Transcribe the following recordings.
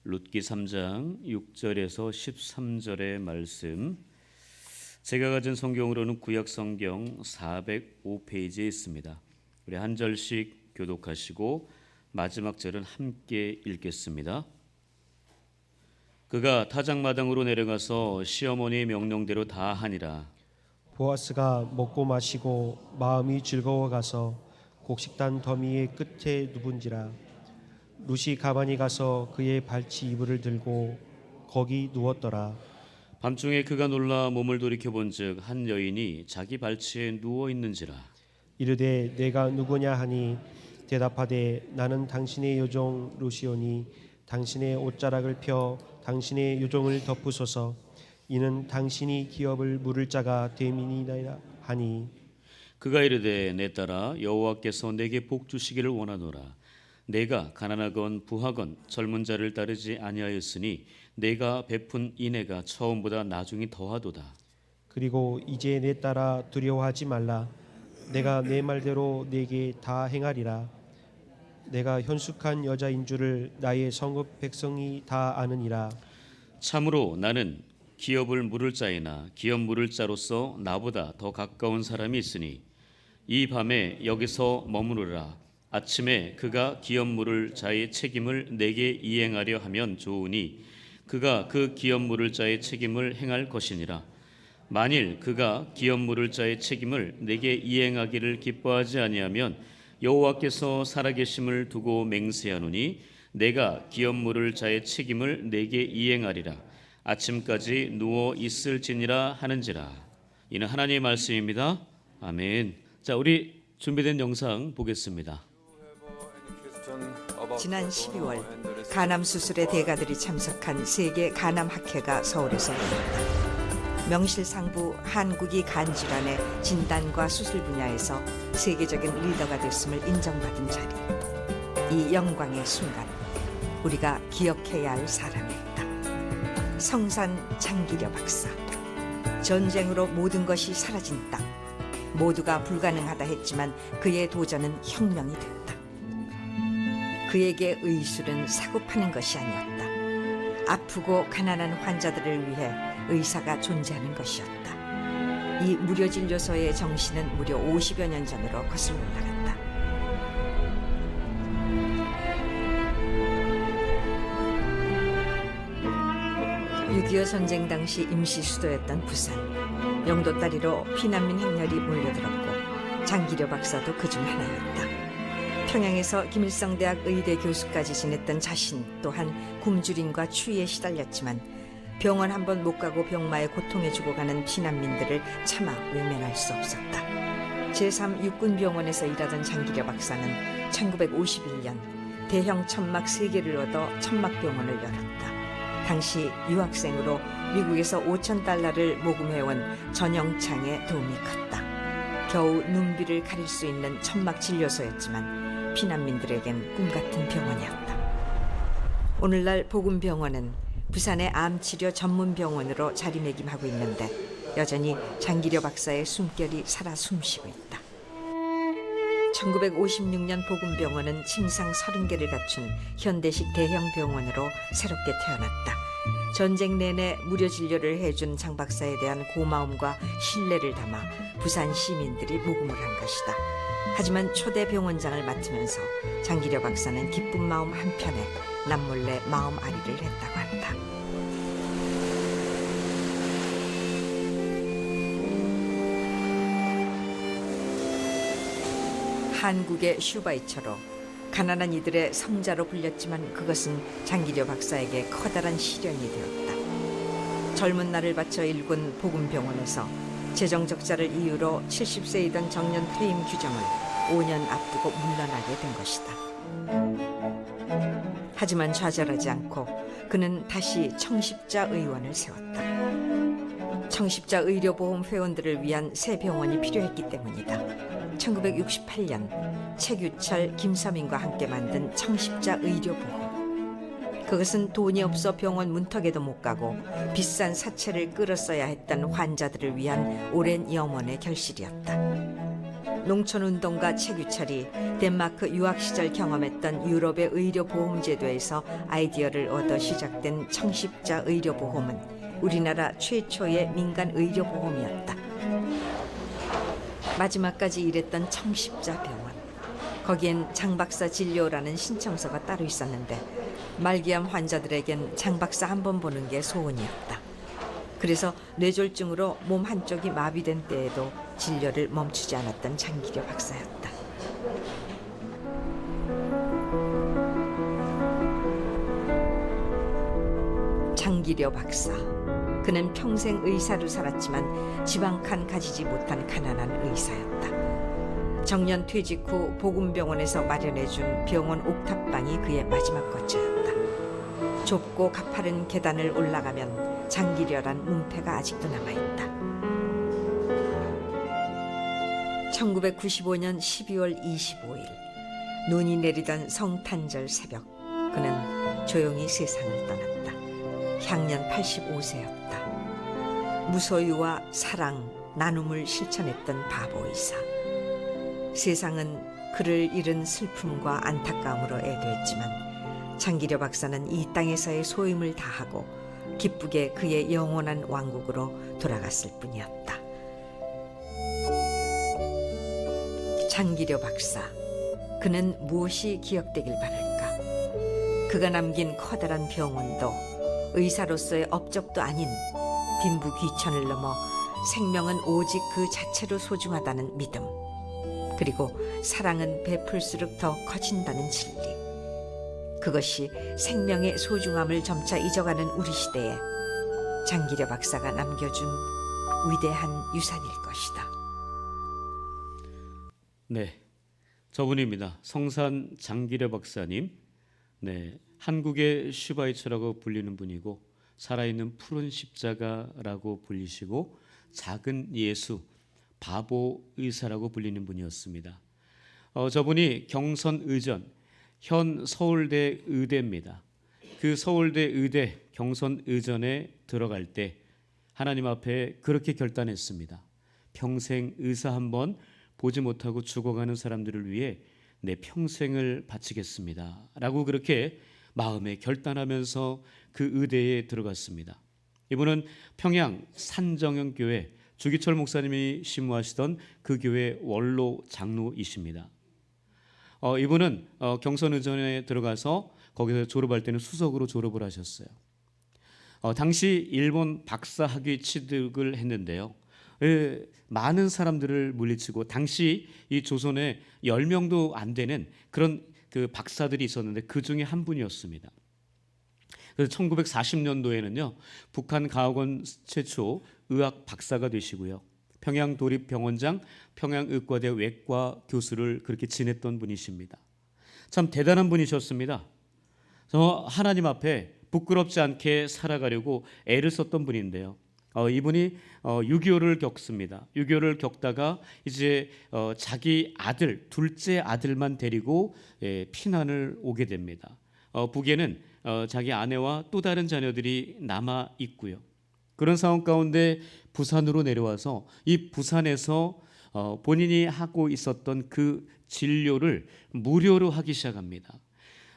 룻기 3장 6절에서 13절의 말씀, 제가 가진 성경으로는 구약 성경 405페이지에 있습니다. 우리 한 절씩 교독하시고 마지막 절은 함께 읽겠습니다. 그가 타작마당으로 내려가서 시어머니의 명령대로 다 하니라. 보아스가 먹고 마시고 마음이 즐거워가서 곡식단 더미의 끝에 누운지라. 룻이 가만히 가서 그의 발치 이불을 들고 거기 누웠더라. 밤중에 그가 놀라 몸을 돌이켜본즉 한 여인이 자기 발치에 누워 있는지라. 이르되 내가 누구냐 하니 대답하되 나는 당신의 요종 룻이오니 당신의 옷자락을 펴 당신의 요종을 덮으소서. 이는 당신이 기업을 물을 자가 됨이니라 하니. 그가 이르되 내 딸아 여호와께서 내게 복 주시기를 원하노라. 내가 가난하건 부하건 젊은 자를 따르지 아니하였으니 내가 베푼 인애가 처음보다 나중이 더하도다. 그리고 이제 내 딸아 두려워하지 말라. 내가 내 말대로 내게 다 행하리라. 내가 현숙한 여자인 줄을 나의 성읍 백성이 다 아느니라. 참으로 나는 기업을 물을 자이나 기업 물을 자로서 나보다 더 가까운 사람이 있으니 이 밤에 여기서 머무르라. 아침에 그가 기업 물을 자의 책임을 내게 이행하려 하면 좋으니 그가 그 기업 물을 자의 책임을 행할 것이니라. 만일 그가 기업 물을 자의 책임을 내게 이행하기를 기뻐하지 아니하면 여호와께서 살아계심을 두고 맹세하노니 내가 기업 물을 자의 책임을 내게 이행하리라. 아침까지 누워 있을지니라 하는지라. 이는 하나님의 말씀입니다. 아멘. 자, 우리 준비된 영상 보겠습니다. 지난 12월 간암 수술의 대가들이 참석한 세계 간암 학회가 서울에서 열렸다. 명실상부 한국이 간 질환의 진단과 수술 분야에서 세계적인 리더가 됐음을 인정받은 자리. 이 영광의 순간 우리가 기억해야 할 사람이 있다. 성산 장기려 박사. 전쟁으로 모든 것이 사라진 땅. 모두가 불가능하다 했지만 그의 도전은 혁명이 됐다. 그에게 의술은 사고 파는 것이 아니었다. 아프고 가난한 환자들을 위해 의사가 존재하는 것이었다. 이 무료진료소의 정신은 무려 50여 년 전으로 거슬러 올라간다. (6.25) 전쟁 당시 임시 수도였던 부산. 영도 따리로 피난민 행렬이 몰려들었고 장기려 박사도 그중 하나였다. 평양에서 김일성대학 의대 교수까지 지냈던 자신 또한 굶주림과 추위에 시달렸지만 병원 한 번 못 가고 병마에 고통에 죽어가는 피난민들을 차마 외면할 수 없었다. 제3육군병원에서 일하던 장기려 박사는 1951년 대형 천막 3개를 얻어 천막병원을 열었다. 당시 유학생으로 미국에서 $5,000를 모금해온 전영창의 도움이 컸다. 겨우 눈비를 가릴 수 있는 천막 진료소였지만 피난민들에겐 꿈같은 병원이었다. 오늘날 복음병원은 부산의 암치료 전문병원으로 자리매김하고 있는데 여전히 장기려 박사의 숨결이 살아 숨쉬고 있다. 1956년 복음병원은 침상 30개를 갖춘 현대식 대형 병원으로 새롭게 태어났다. 전쟁 내내 무료 진료를 해준 장 박사에 대한 고마움과 신뢰를 담아 부산 시민들이 모금을 한 것이다. 하지만 초대 병원장을 맡으면서 장기려 박사는 기쁜 마음 한편에 남몰래 마음 아리를 했다고 한다. 한국의 슈바이처로 가난한 이들의 성자로 불렸지만 그것은 장기려 박사에게 커다란 시련이 되었다. 젊은 날을 바쳐 일군 복음병원에서 재정 적자를 이유로 70세이던 정년 퇴임 규정을 5년 앞두고 물러나게 된 것이다. 하지만 좌절하지 않고 그는 다시 청십자 의원을 세웠다. 청십자 의료보험 회원들을 위한 새 병원이 필요했기 때문이다. 1968년 최규철, 김서민과 함께 만든 청십자 의료보험. 그것은 돈이 없어 병원 문턱에도 못 가고 비싼 사채를 끌었어야 했던 환자들을 위한 오랜 염원의 결실이었다. 농촌운동가 최규철이 덴마크 유학 시절 경험했던 유럽의 의료보험제도에서 아이디어를 얻어 시작된 청십자 의료보험은 우리나라 최초의 민간 의료보험이었다. 마지막까지 일했던 청십자 병원. 거기엔 장박사 진료라는 신청서가 따로 있었는데 말기암 환자들에겐 장박사 한 번 보는 게 소원이었다. 그래서 뇌졸중으로 몸 한쪽이 마비된 때에도 진료를 멈추지 않았던 장기려 박사였다. 장기려 박사. 그는 평생 의사로 살았지만 지방칸 가지지 못한 가난한 의사였다. 정년 퇴직 후 보금병원에서 마련해준 병원 옥탑방이 그의 마지막 거처였다. 좁고 가파른 계단을 올라가면 장기려란 문패가 아직도 남아있다. 1995년 12월 25일 눈이 내리던 성탄절 새벽 그는 조용히 세상을 떠났다. 향년 85세였다. 무소유와 사랑, 나눔을 실천했던 바보의사. 세상은 그를 잃은 슬픔과 안타까움으로 애도했지만 장기려 박사는 이 땅에서의 소임을 다하고 기쁘게 그의 영원한 왕국으로 돌아갔을 뿐이었다. 장기려 박사, 그는 무엇이 기억되길 바랄까? 그가 남긴 커다란 병원도 의사로서의 업적도 아닌 빈부 귀천을 넘어 생명은 오직 그 자체로 소중하다는 믿음, 그리고 사랑은 베풀수록 더 커진다는 진리. 그것이 생명의 소중함을 점차 잊어가는 우리 시대에 장기려 박사가 남겨준 위대한 유산일 것이다. 네, 저분입니다. 성산 장기려 박사님. 네, 한국의 슈바이처라고 불리는 분이고 살아있는 푸른 십자가라고 불리시고 작은 예수, 바보 의사라고 불리는 분이었습니다. 저분이 경선의전, 현 서울대 의대입니다. 그 서울대 의대 경선의전에 들어갈 때 하나님 앞에 그렇게 결단했습니다. 평생 의사 한번 보지 못하고 죽어가는 사람들을 위해 내 평생을 바치겠습니다 라고 그렇게 마음에 결단하면서 그 의대에 들어갔습니다. 이분은 평양 산정형교회 주기철 목사님이 심무하시던 그 교회 원로 장로이십니다. 이분은 경선의전에 들어가서 거기서 졸업할 때는 수석으로 졸업을 하셨어요. 당시 일본 박사학위 취득을 했는데요. 많은 사람들을 물리치고 당시 이 조선에 10명도 안 되는 그런 그 박사들이 있었는데 그 중에 한 분이었습니다. 그래서 1940년도에는요 북한 가학원 최초 의학 박사가 되시고요 평양도립병원장, 평양의과대 외과 교수를 그렇게 지냈던 분이십니다. 참 대단한 분이셨습니다. 하나님 앞에 부끄럽지 않게 살아가려고 애를 썼던 분인데요. 이분이 6.25를 겪습니다. 6.25를 겪다가 이제 자기 아들, 둘째 아들만 데리고 피난을 오게 됩니다. 북에는 자기 아내와 또 다른 자녀들이 남아 있고요. 그런 상황 가운데 부산으로 내려와서 이 부산에서 본인이 하고 있었던 그 진료를 무료로 하기 시작합니다.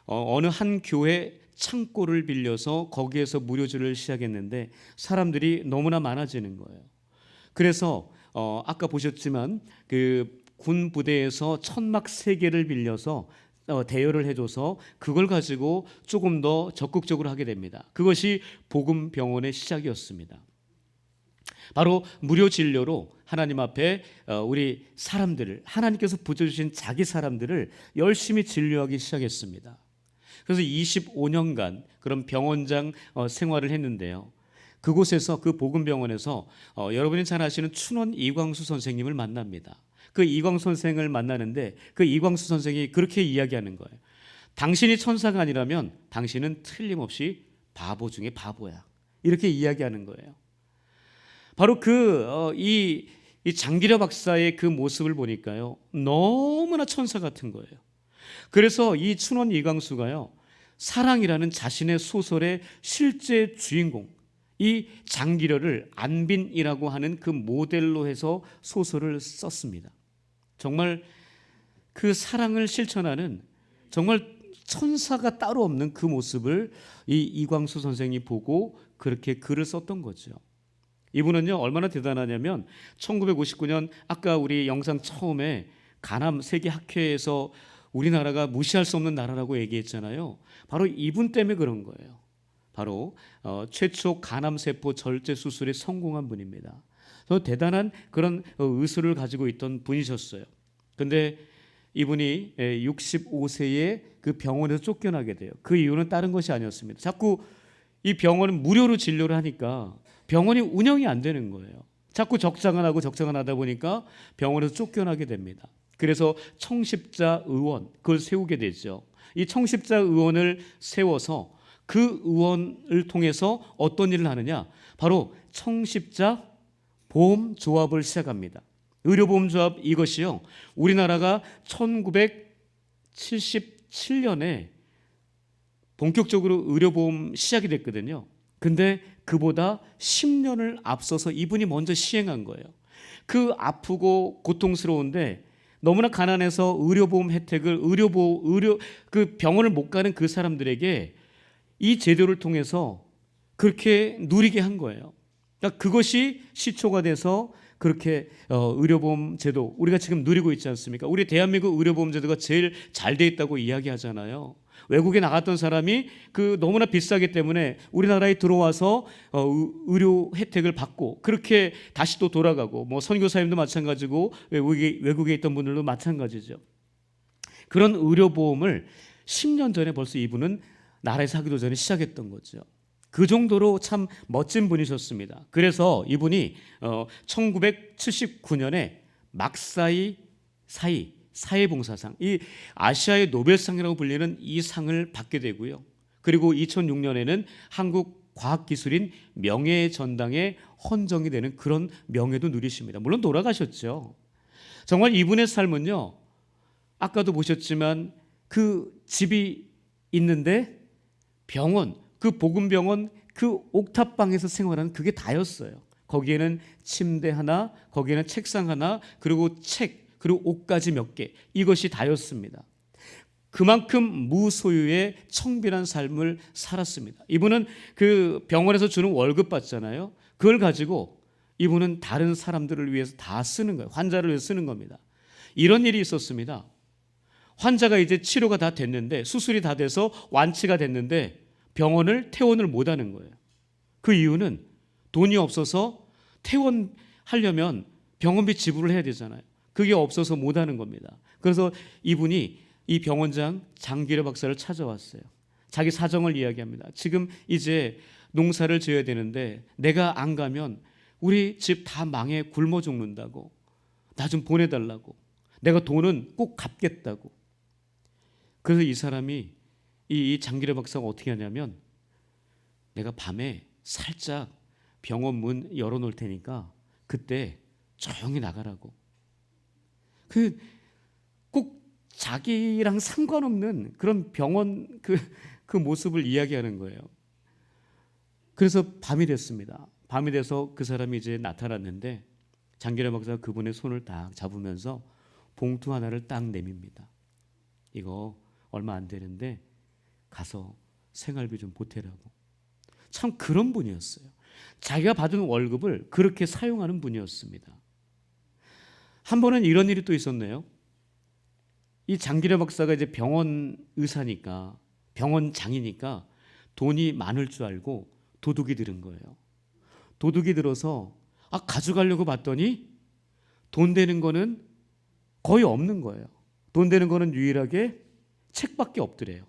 어느 한 교회 창고를 빌려서 거기에서 무료진료를 시작했는데 사람들이 너무나 많아지는 거예요. 그래서 아까 보셨지만 그 군 부대에서 천막 3개를 빌려서 대여를 해줘서 그걸 가지고 조금 더 적극적으로 하게 됩니다. 그것이 복음병원의 시작이었습니다. 바로 무료 진료로 하나님 앞에 우리 사람들을 하나님께서 부어주신 자기 사람들을 열심히 진료하기 시작했습니다. 그래서 25년간 그런 병원장 생활을 했는데요. 그곳에서 그 복음병원에서 여러분이 잘 아시는 춘원 이광수 선생님을 만납니다. 그 이광수 선생을 만나는데 그 이광수 선생이 그렇게 이야기하는 거예요. 당신이 천사가 아니라면 당신은 틀림없이 바보 중에 바보야. 이렇게 이야기하는 거예요. 바로 이 장기려 박사의 그 모습을 보니까요. 너무나 천사 같은 거예요. 그래서 이 춘원 이광수가요. 사랑이라는 자신의 소설의 실제 주인공 이 장기려를 안빈이라고 하는 그 모델로 해서 소설을 썼습니다. 정말 그 사랑을 실천하는 정말 천사가 따로 없는 그 모습을 이 이광수 선생이 보고 그렇게 글을 썼던 거죠. 이분은요 얼마나 대단하냐면 1959년 아까 우리 영상 처음에 가남 세계학회에서 우리나라가 무시할 수 없는 나라라고 얘기했잖아요. 바로 이분 때문에 그런 거예요. 바로 최초 간암세포 절제 수술에 성공한 분입니다. 대단한 그런 의술을 가지고 있던 분이셨어요. 근데 이분이 65세에 그 병원에서 쫓겨나게 돼요. 그 이유는 다른 것이 아니었습니다. 자꾸 이 병원은 무료로 진료를 하니까 병원이 운영이 안 되는 거예요. 자꾸 적장을 하다 보니까 병원에서 쫓겨나게 됩니다. 그래서 청십자 의원 그걸 세우게 되죠. 이 청십자 의원을 세워서 그 의원을 통해서 어떤 일을 하느냐? 바로 청십자 보험조합을 시작합니다. 의료보험조합 이것이요. 우리나라가 1977년에 본격적으로 의료보험 시작이 됐거든요. 근데 그보다 10년을 앞서서 이분이 먼저 시행한 거예요. 그 아프고 고통스러운데 너무나 가난해서 의료보험 혜택을 그 병원을 못 가는 그 사람들에게 이 제도를 통해서 그렇게 누리게 한 거예요. 그러니까 그것이 시초가 돼서 그렇게 의료보험 제도 우리가 지금 누리고 있지 않습니까? 우리 대한민국 의료보험 제도가 제일 잘 돼 있다고 이야기하잖아요. 외국에 나갔던 사람이 그 너무나 비싸기 때문에 우리나라에 들어와서 의료 혜택을 받고 그렇게 다시 또 돌아가고 뭐 선교사님도 마찬가지고 외국에 있던 분들도 마찬가지죠. 그런 의료보험을 10년 전에 벌써 이분은 나라에서 하기도 전에 시작했던 거죠. 그 정도로 참 멋진 분이셨습니다. 그래서 이분이 1979년에 막사이 사회봉사상, 이 아시아의 노벨상이라고 불리는 이 상을 받게 되고요. 그리고 2006년에는 한국과학기술인 명예전당에 헌정이 되는 그런 명예도 누리십니다. 물론 돌아가셨죠. 정말 이분의 삶은요, 아까도 보셨지만 그 집이 있는데 병원, 그 복음병원 그 옥탑방에서 생활하는 그게 다였어요. 거기에는 침대 하나, 거기에는 책상 하나, 그리고 책, 그리고 옷가지 몇 개, 이것이 다였습니다. 그만큼 무소유의 청빈한 삶을 살았습니다. 이분은 그 병원에서 주는 월급 받잖아요. 그걸 가지고 이분은 다른 사람들을 위해서 다 쓰는 거예요. 환자를 위해서 쓰는 겁니다. 이런 일이 있었습니다. 환자가 이제 치료가 다 됐는데, 수술이 다 돼서 완치가 됐는데 퇴원을 못 하는 거예요. 그 이유는 돈이 없어서 퇴원하려면 병원비 지불을 해야 되잖아요. 그게 없어서 못 하는 겁니다. 그래서 이분이 이 병원장 장기려 박사를 찾아왔어요. 자기 사정을 이야기합니다. 지금 이제 농사를 지어야 되는데 내가 안 가면 우리 집 다 망해 굶어 죽는다고. 나 좀 보내달라고. 내가 돈은 꼭 갚겠다고. 그래서 이 사람이 이 장기려 박사가 어떻게 하냐면, 내가 밤에 살짝 병원 문 열어놓을 테니까 그때 조용히 나가라고. 꼭 자기랑 상관없는 그런 병원 그 모습을 이야기하는 거예요. 그래서 밤이 됐습니다. 밤이 돼서 그 사람이 이제 나타났는데 장기려 박사가 그분의 손을 딱 잡으면서 봉투 하나를 딱 내밉니다. 이거 얼마 안 되는데 가서 생활비 좀 보태라고. 참 그런 분이었어요. 자기가 받은 월급을 그렇게 사용하는 분이었습니다. 한 번은 이런 일이 또 있었네요. 이 장기려 박사가 이제 병원 의사니까, 병원장이니까 돈이 많을 줄 알고 도둑이 들은 거예요. 도둑이 들어서 가져가려고 봤더니 돈 되는 거는 거의 없는 거예요. 돈 되는 거는 유일하게 책밖에 없더래요.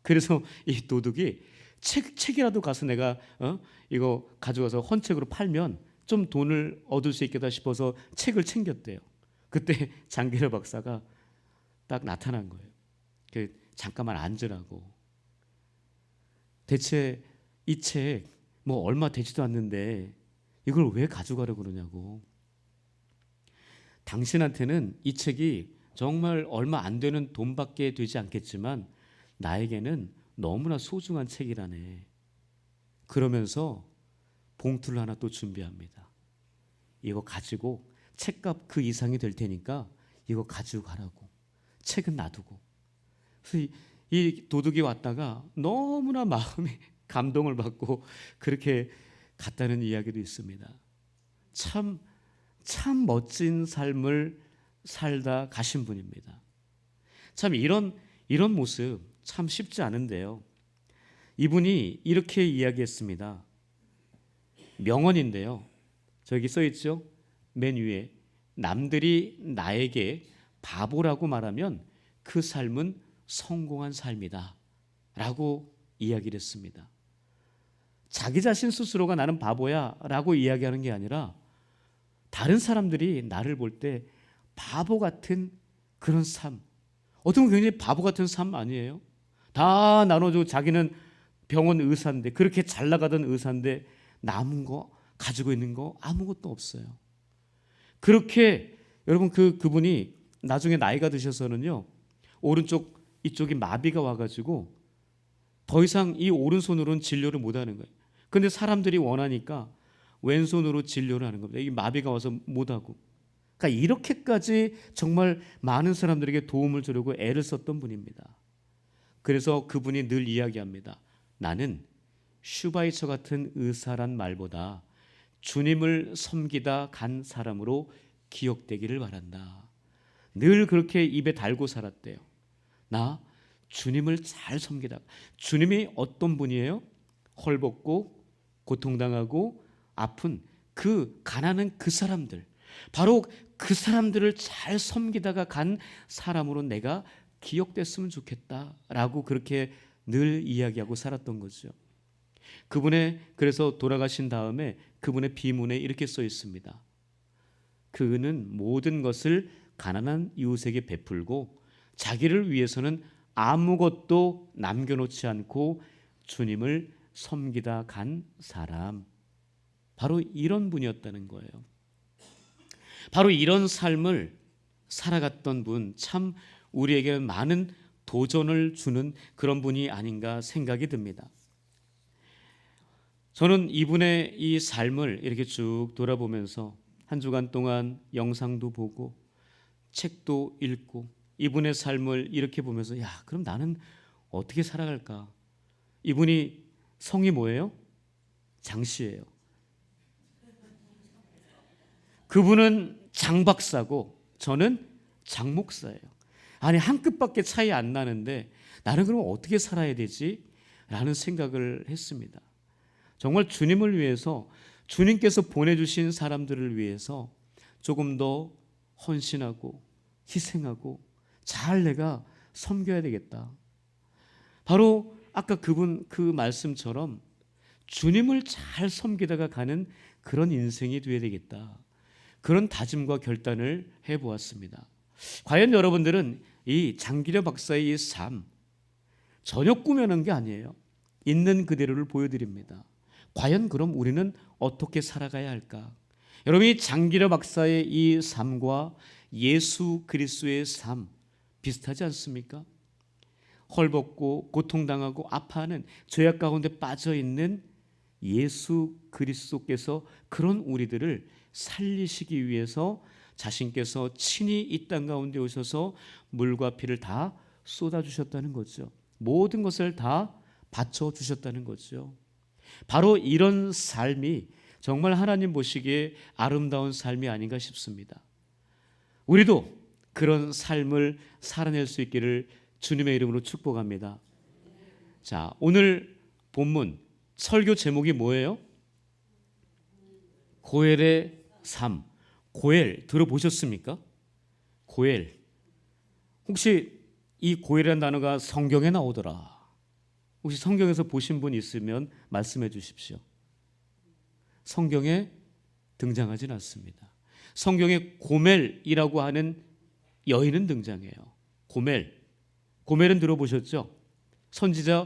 그래서 이 도둑이 책이라도 가서 내가 이거 가져가서 헌책으로 팔면 좀 돈을 얻을 수 있겠다 싶어서 책을 챙겼대요. 그때 장기려 박사가 딱 나타난 거예요. 잠깐만 앉으라고. 대체 이 책 뭐 얼마 되지도 않는데 이걸 왜 가져가려고 그러냐고. 당신한테는 이 책이 정말 얼마 안 되는 돈밖에 되지 않겠지만 나에게는 너무나 소중한 책이라네. 그러면서 봉투를 하나 또 준비합니다. 이거 가지고 책값 그 이상이 될 테니까 이거 가지고 가라고. 책은 놔두고. 그래서 이 도둑이 왔다가 너무나 마음이 감동을 받고 그렇게 갔다는 이야기도 있습니다. 참 멋진 삶을 살다 가신 분입니다. 참 이런 모습 참 쉽지 않은데요. 이분이 이렇게 이야기했습니다. 명언인데요. 저기 써 있죠? 맨 위에 남들이 나에게 바보라고 말하면 그 삶은 성공한 삶이다 라고 이야기를 했습니다. 자기 자신 스스로가 나는 바보야 라고 이야기하는 게 아니라 다른 사람들이 나를 볼 때 바보 같은 그런 삶, 어떻게 보면 굉장히 바보 같은 삶 아니에요? 다 나눠주고 자기는 병원 의사인데, 그렇게 잘 나가던 의사인데 남은 거 가지고 있는 거 아무것도 없어요. 그렇게 여러분 그분이 나중에 나이가 드셔서는요, 오른쪽 이쪽이 마비가 와가지고 더 이상 이 오른손으로는 진료를 못하는 거예요. 근데 사람들이 원하니까 왼손으로 진료를 하는 겁니다. 이 마비가 와서 못하고. 그러니까 이렇게까지 정말 많은 사람들에게 도움을 주려고 애를 썼던 분입니다. 그래서 그분이 늘 이야기합니다. 나는 슈바이처 같은 의사란 말보다 주님을 섬기다 간 사람으로 기억되기를 바란다. 늘 그렇게 입에 달고 살았대요. 나 주님을 잘 섬기다. 주님이 어떤 분이에요? 헐벗고 고통당하고 아픈 그 가난한 그 사람들, 바로 그 사람들을 잘 섬기다가 간 사람으로 내가 기억됐으면 좋겠다라고 그렇게 늘 이야기하고 살았던 거죠. 그분의, 그래서 돌아가신 다음에 그분의 비문에 이렇게 써 있습니다. 그는 모든 것을 가난한 이웃에게 베풀고 자기를 위해서는 아무것도 남겨놓지 않고 주님을 섬기다 간 사람, 바로 이런 분이었다는 거예요. 바로 이런 삶을 살아갔던 분, 참 우리에게 많은 도전을 주는 그런 분이 아닌가 생각이 듭니다. 저는 이분의 이 삶을 이렇게 쭉 돌아보면서 한 주간 동안 영상도 보고 책도 읽고 이분의 삶을 이렇게 보면서, 야, 그럼 나는 어떻게 살아갈까? 이분이 성이 뭐예요? 장씨예요. 그분은 장박사고 저는 장목사예요. 아니, 한 끗밖에 차이 안 나는데 나는 그럼 어떻게 살아야 되지? 라는 생각을 했습니다. 정말 주님을 위해서, 주님께서 보내주신 사람들을 위해서 조금 더 헌신하고 희생하고 잘 내가 섬겨야 되겠다. 바로 아까 그분 그 말씀처럼 주님을 잘 섬기다가 가는 그런 인생이 되어야 되겠다. 그런 다짐과 결단을 해보았습니다. 과연 여러분들은 이 장기려 박사의 이 삶 전혀 꾸며낸 게 아니에요. 있는 그대로를 보여드립니다. 과연 그럼 우리는 어떻게 살아가야 할까? 여러분, 이 장기려 박사의 이 삶과 예수 그리스도의 삶 비슷하지 않습니까? 헐벗고 고통당하고 아파하는 죄악 가운데 빠져있는 예수 그리스도께서 그런 우리들을 살리시기 위해서 자신께서 친히 이 땅 가운데 오셔서 물과 피를 다 쏟아주셨다는 거죠. 모든 것을 다 바쳐주셨다는 거죠. 바로 이런 삶이 정말 하나님 보시기에 아름다운 삶이 아닌가 싶습니다. 우리도 그런 삶을 살아낼 수 있기를 주님의 이름으로 축복합니다. 자, 오늘 본문 설교 제목이 뭐예요? 고엘의 삶. 고엘 들어보셨습니까? 고엘. 혹시 이 고엘이라는 단어가 성경에 나오더라. 혹시 성경에서 보신 분 있으면 말씀해 주십시오. 성경에 등장하진 않습니다. 성경에 고멜이라고 하는 여인은 등장해요. 고멜은 들어보셨죠? 선지자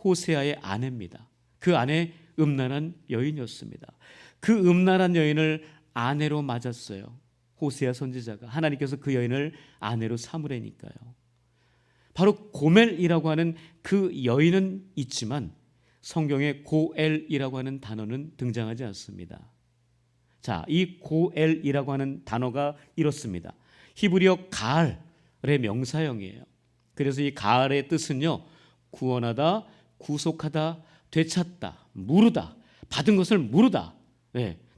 호세아의 아내입니다. 그 아내 음란한 여인이었습니다. 그 음란한 여인을 아내로 맞았어요. 호세아 선지자가. 하나님께서 그 여인을 아내로 삼으라니까요. 바로 고멜이라고 하는 그 여인은 있지만 성경에 고엘이라고 하는 단어는 등장하지 않습니다. 자, 이 고엘이라고 하는 단어가 이렇습니다. 히브리어 가알의 명사형이에요. 그래서 이 가알의 뜻은요, 구원하다, 구속하다, 되찾다, 물으다, 받은 것을 물으다,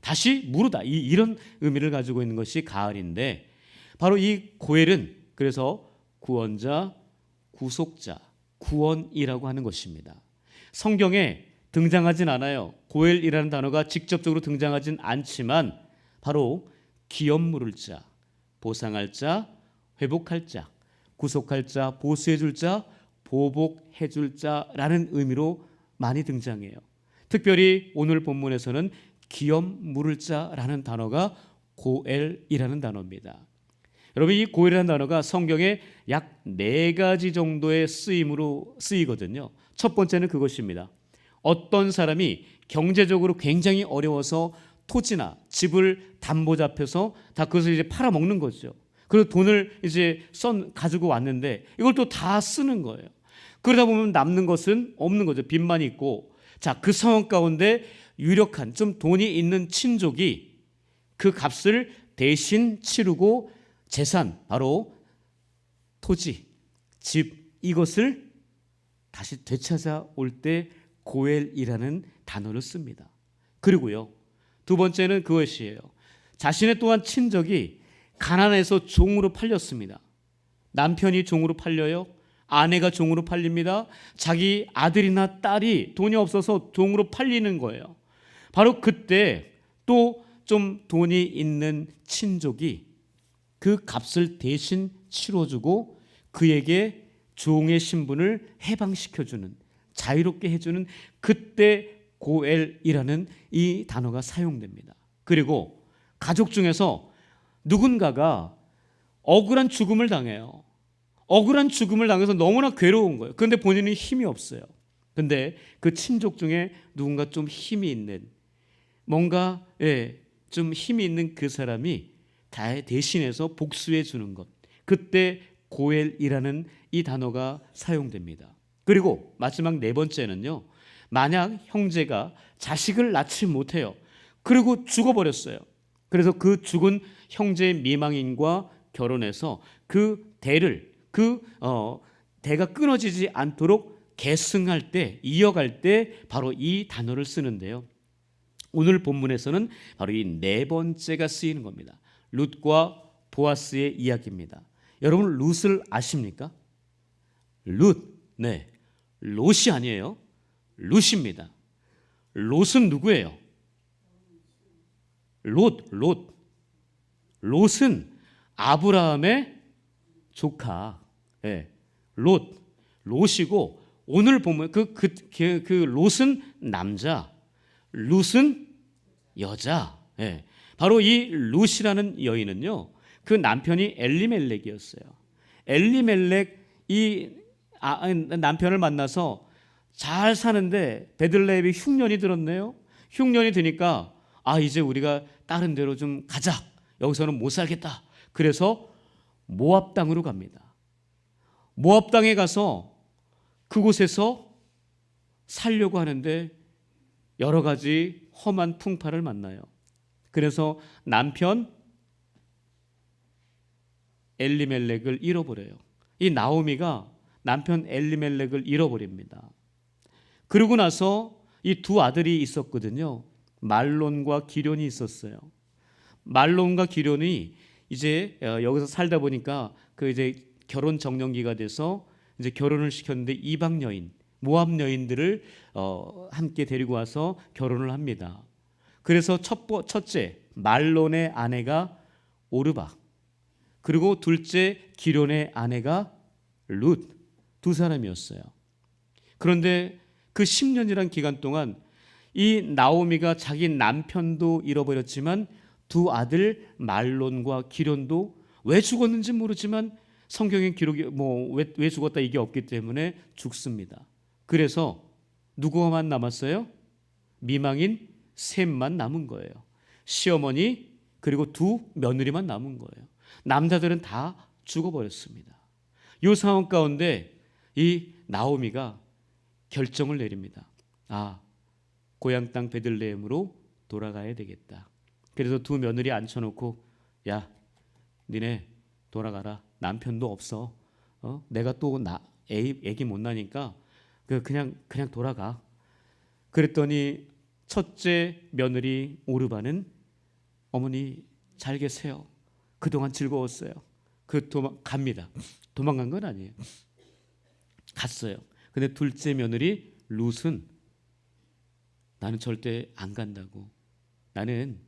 다시 물으다, 이런 의미를 가지고 있는 것이 가알인데, 바로 이 고엘은 그래서 구원자, 구속자, 구원이라고 하는 것입니다. 성경에 등장하진 않아요. 고엘이라는 단어가 직접적으로 등장하진 않지만 바로 기업 물을 자, 보상할 자, 회복할 자, 구속할 자, 보수해 줄 자, 보복해 줄 자라는 의미로 많이 등장해요. 특별히 오늘 본문에서는 기업 물을 자라는 단어가 고엘이라는 단어입니다. 여러분, 이 고엘이라는 단어가 성경에 약 4가지 정도의 쓰임으로 쓰이거든요. 첫 번째는 그것입니다. 어떤 사람이 경제적으로 굉장히 어려워서 토지나 집을 담보 잡혀서 다 그것을 이제 팔아먹는 거죠. 그리고 돈을 이제 가지고 왔는데 이걸 또 다 쓰는 거예요. 그러다 보면 남는 것은 없는 거죠. 빚만 있고. 자, 그 상황 가운데 유력한 좀 돈이 있는 친족이 그 값을 대신 치르고 재산, 바로 토지, 집, 이것을 다시 되찾아 올 때 고엘이라는 단어를 씁니다. 그리고요, 두 번째는 그것이에요. 자신의 또한 친족이 가난해서 종으로 팔렸습니다. 남편이 종으로 팔려요. 아내가 종으로 팔립니다. 자기 아들이나 딸이 돈이 없어서 종으로 팔리는 거예요. 바로 그때 또 좀 돈이 있는 친족이 그 값을 대신 치러주고 그에게 종의 신분을 해방시켜주는, 자유롭게 해주는, 그때 고엘이라는 이 단어가 사용됩니다. 그리고 가족 중에서 누군가가 억울한 죽음을 당해요. 억울한 죽음을 당해서 너무나 괴로운 거예요. 그런데 본인은 힘이 없어요. 그런데 그 친족 중에 누군가 좀 힘이 있는, 뭔가 좀 힘이 있는 그 사람이 대신해서 복수해 주는 것, 그때 고엘이라는 이 단어가 사용됩니다. 그리고 마지막 4번째는요, 만약 형제가 자식을 낳지 못해요. 그리고 죽어버렸어요. 그래서 그 죽은 형제의 미망인과 결혼해서 그 대를, 대가 끊어지지 않도록 계승할 때, 이어갈 때 바로 이 단어를 쓰는데요. 오늘 본문에서는 바로 이 4번째가 쓰이는 겁니다. 룻과 보아스의 이야기입니다. 여러분, 룻을 아십니까? 룻, 롯이 아니에요. 룻입니다. 롯은 누구예요? 롯은 아브라함의 조카, 롯이고, 오늘 보면 그 롯은 남자, 룻은 여자. 바로 이 룻이라는 여인은요, 그 남편이 엘리멜렉이었어요. 엘리멜렉 이 남편을 만나서 잘 사는데 베들레헴이 흉년이 들었네요. 흉년이 드니까 이제 우리가 다른 데로 좀 가자. 여기서는 못 살겠다. 그래서 모압 땅으로 갑니다. 모압 땅에 가서 그곳에서 살려고 하는데 여러 가지 험한 풍파를 만나요. 그래서 남편 엘리멜렉을 잃어버려요. 이 나오미가 남편 엘리멜렉을 잃어버립니다. 그러고 나서 이 두 아들이 있었거든요. 말론과 기련이 있었어요. 말론과 기련이 이제 여기서 살다 보니까 그 이제 결혼 정년기가 돼서 이제 결혼을 시켰는데 이방 여인, 모압 여인들을 함께 데리고 와서 결혼을 합니다. 그래서 첫째 말론의 아내가 오르바, 그리고 둘째 기련의 아내가 룻, 두 사람이었어요. 그런데 그 10년이란 기간 동안 이 나오미가 자기 남편도 잃어버렸지만 두 아들 말론과 기련도 왜 죽었는지 모르지만 성경의 기록이 왜 죽었다 이게 없기 때문에 죽습니다. 그래서 누구만 남았어요? 미망인 셋만 남은 거예요. 시어머니 그리고 두 며느리만 남은 거예요. 남자들은 다 죽어버렸습니다. 이 상황 가운데 이 나오미가 결정을 내립니다. 고향 땅 베들레헴으로 돌아가야 되겠다. 그래서 두 며느리 앉혀놓고, 야, 니네 돌아가라. 남편도 없어. 내가 또 애기 못 나니까 그냥 돌아가. 그랬더니 첫째 며느리 오르반은 어머니 잘 계세요. 그동안 즐거웠어요. 갑니다. 도망간 건 아니에요. 갔어요. 근데 둘째 며느리 룻은 나는 절대 안 간다고. 나는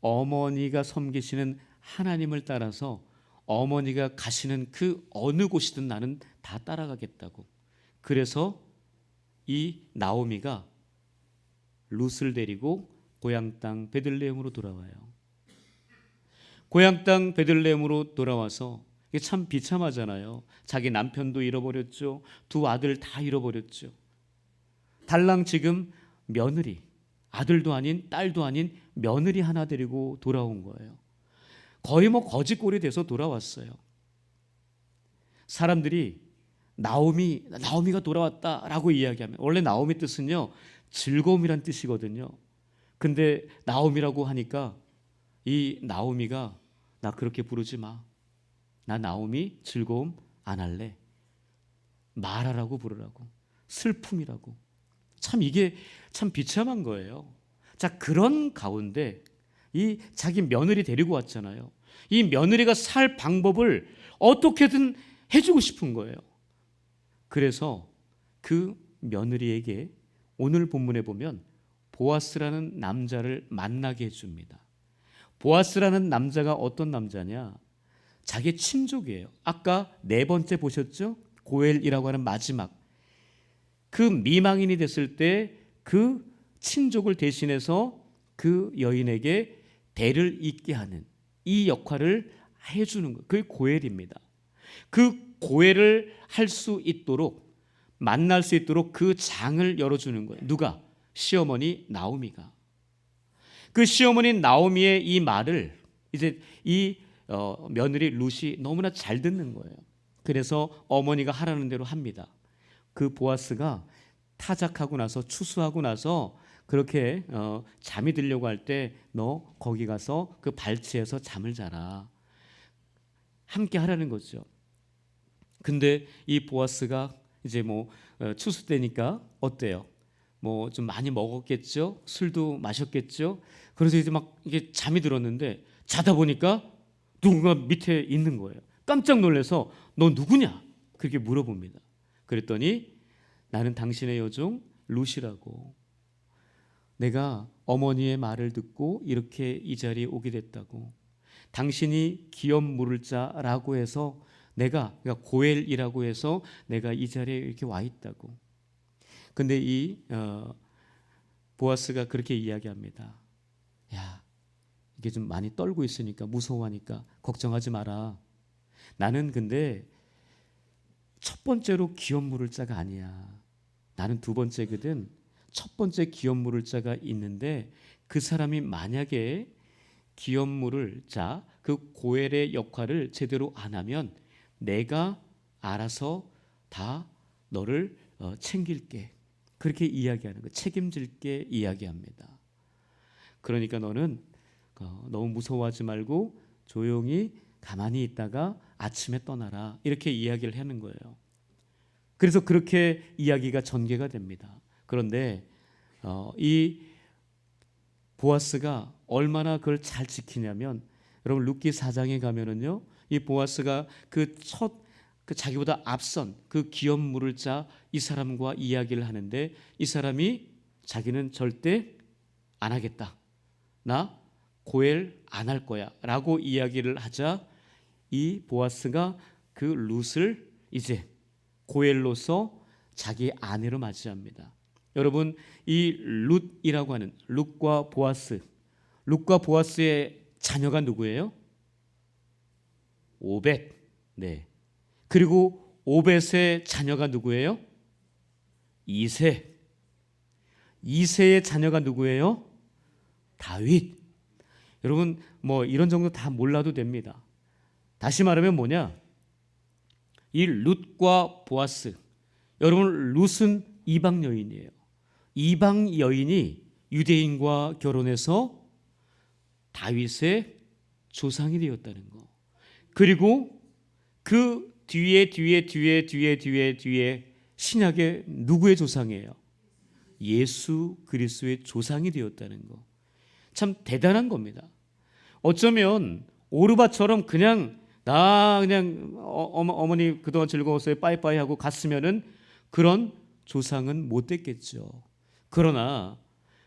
어머니가 섬기시는 하나님을 따라서 어머니가 가시는 그 어느 곳이든 나는 다 따라가겠다고. 그래서 이 나오미가 룻을 데리고 고향 땅 베들레헴으로 돌아와요. 고향 땅 베들레헴으로 돌아와서 이게 참 비참하잖아요. 자기 남편도 잃어버렸죠. 두 아들 다 잃어버렸죠. 달랑 지금 며느리, 아들도 아닌 딸도 아닌 며느리 하나 데리고 돌아온 거예요. 거의 뭐 거지꼴이 돼서 돌아왔어요. 사람들이 나오미가 돌아왔다라고 이야기하면, 원래 나오미 뜻은요 즐거움이란 뜻이거든요. 근데 나오미라고 하니까 이 나오미가 나 그렇게 부르지 마. 나 나오미 즐거움 안 할래. 마라라고 부르라고. 슬픔이라고. 참 이게 참 비참한 거예요. 자, 그런 가운데 이 자기 며느리 데리고 왔잖아요. 이 며느리가 살 방법을 어떻게든 해주고 싶은 거예요. 그래서 그 며느리에게 오늘 본문에 보면 보아스라는 남자를 만나게 해줍니다. 보아스라는 남자가 어떤 남자냐? 자기 친족이에요. 아까 네 번째 보셨죠? 고엘이라고 하는 마지막. 그 미망인이 됐을 때 그 친족을 대신해서 그 여인에게 대를 잇게 하는 이 역할을 해주는 거. 그게 고엘입니다. 그 고엘을 할 수 있도록, 만날 수 있도록 그 장을 열어주는 거예요. 누가? 시어머니 나오미가. 그 시어머니 나오미의 이 말을 이제 이 며느리 룻이 너무나 잘 듣는 거예요. 그래서 어머니가 하라는 대로 합니다. 그 보아스가 타작하고 나서 추수하고 나서 그렇게 잠이 들려고 할 때 너 거기 가서 그 발치에서 잠을 자라. 함께 하라는 거죠. 근데 이 보아스가 이제 뭐 추수 때니까 어때요? 뭐 좀 많이 먹었겠죠? 술도 마셨겠죠? 그래서 이제 막 이게 잠이 들었는데 자다 보니까 누군가 밑에 있는 거예요. 깜짝 놀라서 너 누구냐? 그렇게 물어봅니다. 그랬더니 나는 당신의 여종 룻이라고. 내가 어머니의 말을 듣고 이렇게 이 자리에 오게 됐다고. 당신이 기업 물을 자라고 해서 그러니까 고엘이라고 해서 내가 이 자리에 이렇게 와 있다고. 근데 이 보아스가 그렇게 이야기합니다. 야, 이게 좀 많이 떨고 있으니까 무서워하니까 걱정하지 마라. 나는 근데 첫 번째로 기업 물을 자가 아니야. 나는 두 번째거든. 첫 번째 기업 물을 자가 있는데 그 사람이 만약에 기업 물을 자, 그 고엘의 역할을 제대로 안 하면 내가 알아서 다 너를 챙길게. 그렇게 이야기하는 거예요. 책임질게 이야기합니다. 그러니까 너는 너무 무서워하지 말고 조용히 가만히 있다가 아침에 떠나라. 이렇게 이야기를 하는 거예요. 그래서 그렇게 이야기가 전개가 됩니다. 그런데 이 보아스가 얼마나 그걸 잘 지키냐면, 여러분 룻기 4장에 가면은요, 이 보아스가 그 자기보다 앞선 그 기업 물을 자 이 사람과 이야기를 하는데, 이 사람이 자기는 절대 안 하겠다. 나 고엘 안 할 거야 라고 이야기를 하자 이 보아스가 그 룻을 이제 고엘로서 자기 아내로 맞이합니다. 여러분 이 룻이라고 하는 룻과 보아스의 자녀가 누구예요? 오벳. 네. 그리고 오벳의 자녀가 누구예요? 이새의 자녀가 누구예요? 다윗. 여러분 뭐 이런 정도 다 몰라도 됩니다. 다시 말하면 뭐냐? 이 룻과 보아스. 여러분 룻은 이방 여인이에요. 이방 여인이 유대인과 결혼해서 다윗의 조상이 되었다는 거. 그리고 그 뒤에 신약의 누구의 조상이에요? 예수 그리스도의 조상이 되었다는 거. 참 대단한 겁니다. 어쩌면 오르바처럼 그냥 어머니 그동안 즐거웠어요 빠이빠이 하고 갔으면은 그런 조상은 못 됐겠죠. 그러나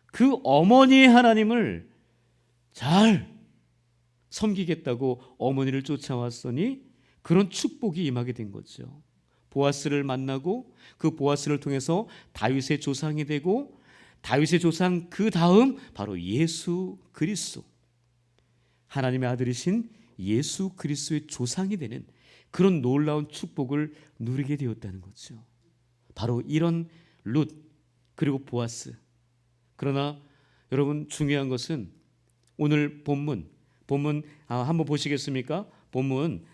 그 어머니의 하나님을 잘 섬기겠다고 어머니를 쫓아왔으니 그런 축복이 임하게 된 거죠. 보아스를 만나고 그 보아스를 통해서 다윗의 조상이 되고 다윗의 조상 그 다음 바로 예수 그리스도, 하나님의 아들이신 예수 그리스도의 조상이 되는 그런 놀라운 축복을 누리게 되었다는 거죠. 바로 이런 룻 그리고 보아스. 그러나 여러분 중요한 것은 오늘 본문 한번 보시겠습니까? 본문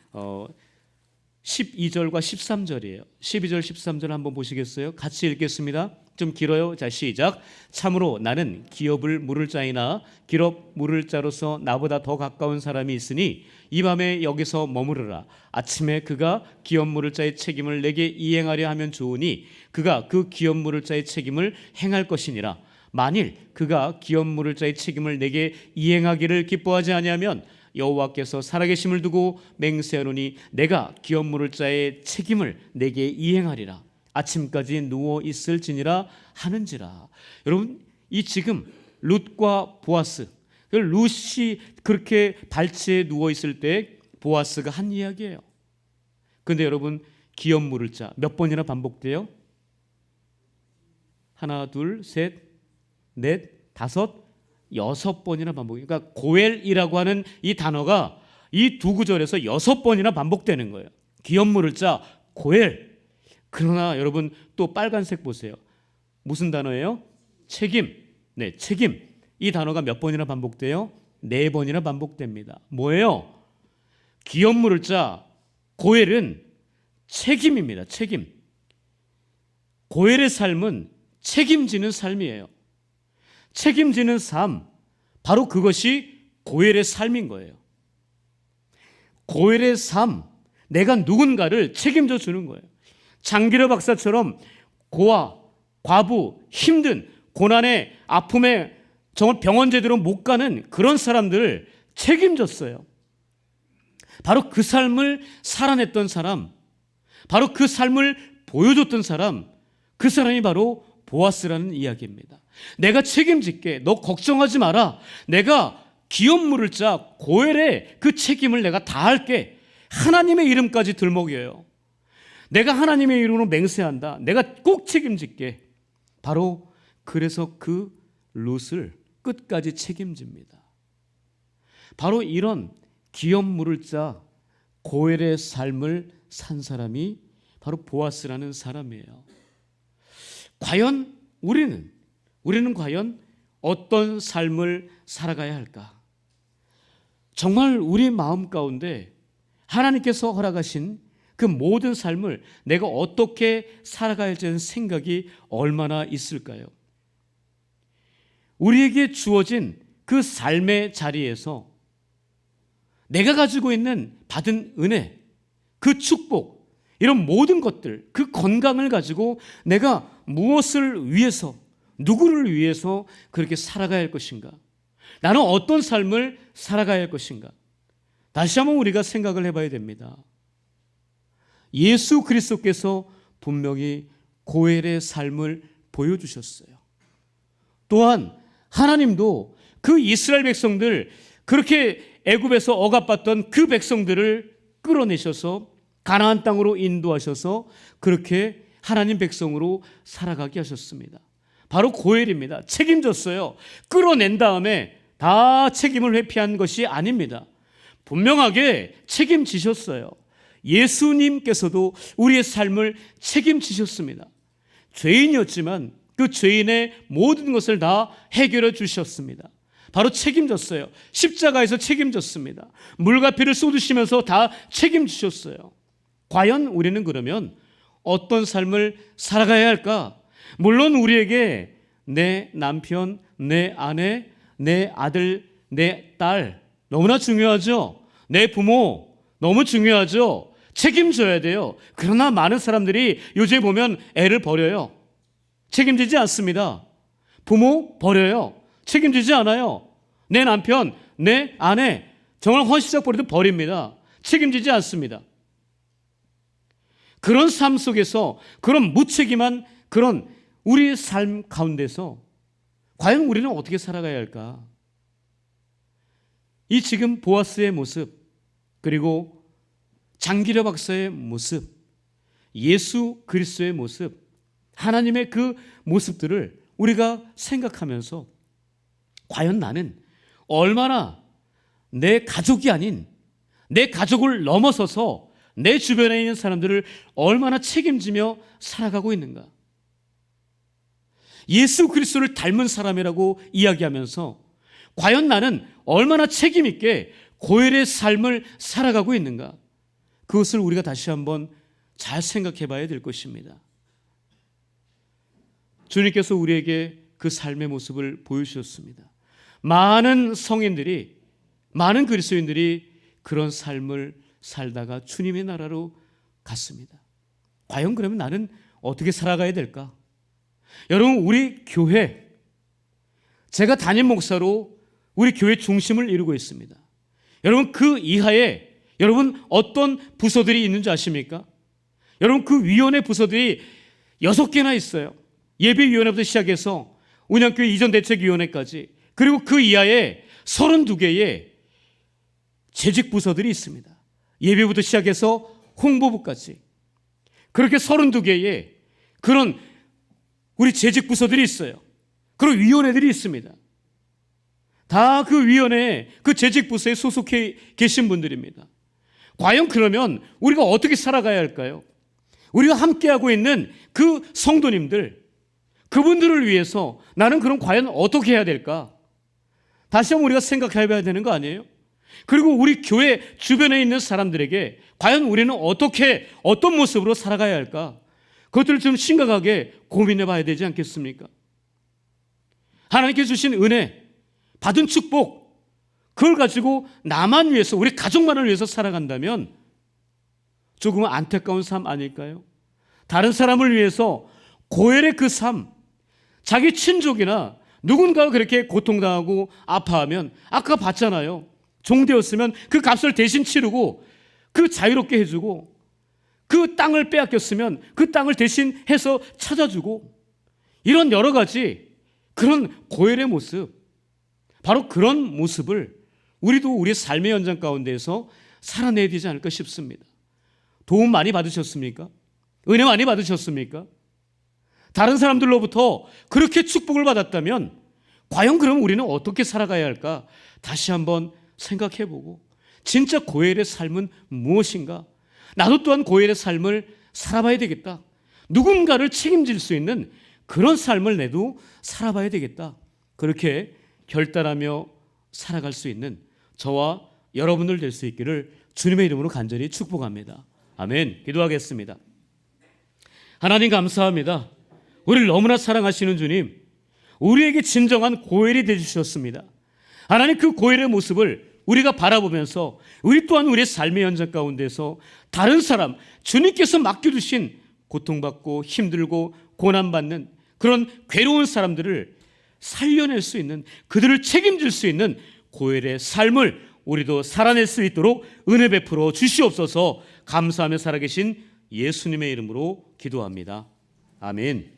12절과 13절이에요. 12절 13절 한번 보시겠어요? 같이 읽겠습니다. 좀 길어요. 자, 시작. 참으로 나는 기업을 물을 자이나 기업 물을 자로서 나보다 더 가까운 사람이 있으니 이 밤에 여기서 머무르라. 아침에 그가 기업 물을 자의 책임을 내게 이행하려 하면 좋으니 그가 그 기업 물을 자의 책임을 행할 것이니라. 만일 그가 기업 물을 자의 책임을 내게 이행하기를 기뻐하지 아니하면 여호와께서 살아계심을 두고 맹세하노니 내가 기업 물을 자의 책임을 내게 이행하리라. 아침까지 누워 있을지니라 하는지라. 여러분 이 지금 룻과 보아스, 룻이 그렇게 발치에 누워 있을 때 보아스가 한 이야기예요. 그런데 여러분 기업 물을 자 몇 번이나 반복돼요? 하나, 둘, 셋, 넷, 다섯, 6번이나 반복해요. 그러니까 고엘이라고 하는 이 단어가 이 두 구절에서 6번이나 반복되는 거예요. 기업 물을 자 고엘. 그러나 여러분 또 빨간색 보세요. 무슨 단어예요? 책임. 네, 책임. 이 단어가 몇 번이나 반복돼요? 4번이나 반복됩니다. 뭐예요? 기업 물을 자 고엘은 책임입니다. 책임. 고엘의 삶은 책임지는 삶이에요. 책임지는 삶, 바로 그것이 고엘의 삶인 거예요. 고엘의 삶, 내가 누군가를 책임져 주는 거예요. 장기려 박사처럼 고아, 과부, 힘든 고난에 아픔에 정말 병원 제대로 못 가는 그런 사람들을 책임졌어요. 바로 그 삶을 살아냈던 사람, 바로 그 삶을 보여줬던 사람, 그 사람이 바로 보아스라는 이야기입니다. 내가 책임질게. 너 걱정하지 마라. 내가 기업 물을 자 고엘의 그 책임을 내가 다 할게. 하나님의 이름까지 들먹여요. 내가 하나님의 이름으로 맹세한다. 내가 꼭 책임질게. 바로 그래서 그 룻을 끝까지 책임집니다. 바로 이런 기업 물을 자 고엘의 삶을 산 사람이 바로 보아스라는 사람이에요. 과연 우리는 과연 어떤 삶을 살아가야 할까? 정말 우리 마음 가운데 하나님께서 허락하신 그 모든 삶을 내가 어떻게 살아가야 할지는 생각이 얼마나 있을까요? 우리에게 주어진 그 삶의 자리에서 내가 가지고 있는 받은 은혜, 그 축복, 이런 모든 것들, 그 건강을 가지고 내가 무엇을 위해서, 누구를 위해서 그렇게 살아가야 할 것인가? 나는 어떤 삶을 살아가야 할 것인가? 다시 한번 우리가 생각을 해봐야 됩니다. 예수 그리스도께서 분명히 고엘의 삶을 보여주셨어요. 또한 하나님도 그 이스라엘 백성들, 그렇게 애굽에서 억압받던 그 백성들을 끌어내셔서 가나안 땅으로 인도하셔서 그렇게 하나님 백성으로 살아가게 하셨습니다. 바로 고엘입니다. 책임졌어요. 끌어낸 다음에 다 책임을 회피한 것이 아닙니다. 분명하게 책임지셨어요. 예수님께서도 우리의 삶을 책임지셨습니다. 죄인이었지만 그 죄인의 모든 것을 다 해결해 주셨습니다. 바로 책임졌어요. 십자가에서 책임졌습니다. 물과 피를 쏟으시면서 다 책임지셨어요. 과연 우리는 그러면 어떤 삶을 살아가야 할까? 물론 우리에게 내 남편, 내 아내, 내 아들, 내 딸 너무나 중요하죠. 내 부모 너무 중요하죠. 책임져야 돼요. 그러나 많은 사람들이 요즘에 보면 애를 버려요. 책임지지 않습니다. 부모 버려요. 책임지지 않아요. 내 남편, 내 아내 정말 헌신적 버리도 버립니다. 책임지지 않습니다. 그런 삶 속에서 그런 무책임한 그런 우리의 삶 가운데서 과연 우리는 어떻게 살아가야 할까? 이 지금 보아스의 모습, 그리고 장기려 박사의 모습, 예수 그리스도의 모습, 하나님의 그 모습들을 우리가 생각하면서 과연 나는 얼마나 내 가족이 아닌 내 가족을 넘어서서 내 주변에 있는 사람들을 얼마나 책임지며 살아가고 있는가? 예수 그리스도를 닮은 사람이라고 이야기하면서 과연 나는 얼마나 책임 있게 고혈의 삶을 살아가고 있는가? 그것을 우리가 다시 한번 잘 생각해 봐야 될 것입니다. 주님께서 우리에게 그 삶의 모습을 보여주셨습니다. 많은 성인들이, 많은 그리스도인들이 그런 삶을 살다가 주님의 나라로 갔습니다. 과연 그러면 나는 어떻게 살아가야 될까? 여러분, 우리 교회, 제가 담임 목사로 우리 교회 중심을 이루고 있습니다. 여러분, 그 이하에 여러분 어떤 부서들이 있는지 아십니까? 여러분, 그 위원회 부서들이 6개나 있어요. 예배위원회부터 시작해서 운영교회 이전대책위원회까지, 그리고 그 이하에 32개의 재직 부서들이 있습니다. 예배부터 시작해서 홍보부까지 그렇게 32개의 그런 우리 재직 부서들이 있어요. 그리고 위원회들이 있습니다. 다 그 위원회에 그 재직 부서에 소속해 계신 분들입니다. 과연 그러면 우리가 어떻게 살아가야 할까요? 우리가 함께하고 있는 그 성도님들, 그분들을 위해서 나는 그럼 과연 어떻게 해야 될까? 다시 한번 우리가 생각해 봐야 되는 거 아니에요? 그리고 우리 교회 주변에 있는 사람들에게 과연 우리는 어떤 모습으로 살아가야 할까? 그것들을 좀 심각하게 고민해 봐야 되지 않겠습니까? 하나님께 주신 은혜, 받은 축복, 그걸 가지고 나만 위해서, 우리 가족만을 위해서 살아간다면 조금 안타까운 삶 아닐까요? 다른 사람을 위해서 고혈의 그 삶, 자기 친족이나 누군가가 그렇게 고통당하고 아파하면, 아까 봤잖아요. 종되었으면 그 값을 대신 치르고 그 자유롭게 해주고, 그 땅을 빼앗겼으면 그 땅을 대신 해서 찾아주고, 이런 여러 가지 그런 고혈의 모습, 바로 그런 모습을 우리도 우리의 삶의 현장 가운데에서 살아내야 되지 않을까 싶습니다. 도움 많이 받으셨습니까? 은혜 많이 받으셨습니까? 다른 사람들로부터 그렇게 축복을 받았다면 과연 그럼 우리는 어떻게 살아가야 할까? 다시 한번 생각해보고, 진짜 고혈의 삶은 무엇인가? 나도 또한 고혈의 삶을 살아봐야 되겠다. 누군가를 책임질 수 있는 그런 삶을 내도 살아봐야 되겠다. 그렇게 결단하며 살아갈 수 있는 저와 여러분들 될 수 있기를 주님의 이름으로 간절히 축복합니다. 아멘. 기도하겠습니다. 하나님 감사합니다. 우리를 너무나 사랑하시는 주님, 우리에게 진정한 고혈이 되주셨습니다. 하나님, 그 고혈의 모습을 우리가 바라보면서 우리 또한 우리의 삶의 현장 가운데서 다른 사람, 주님께서 맡겨주신 고통받고 힘들고 고난받는 그런 괴로운 사람들을 살려낼 수 있는, 그들을 책임질 수 있는 고혈의 삶을 우리도 살아낼 수 있도록 은혜 베풀어 주시옵소서. 감사하며 살아계신 예수님의 이름으로 기도합니다. 아멘.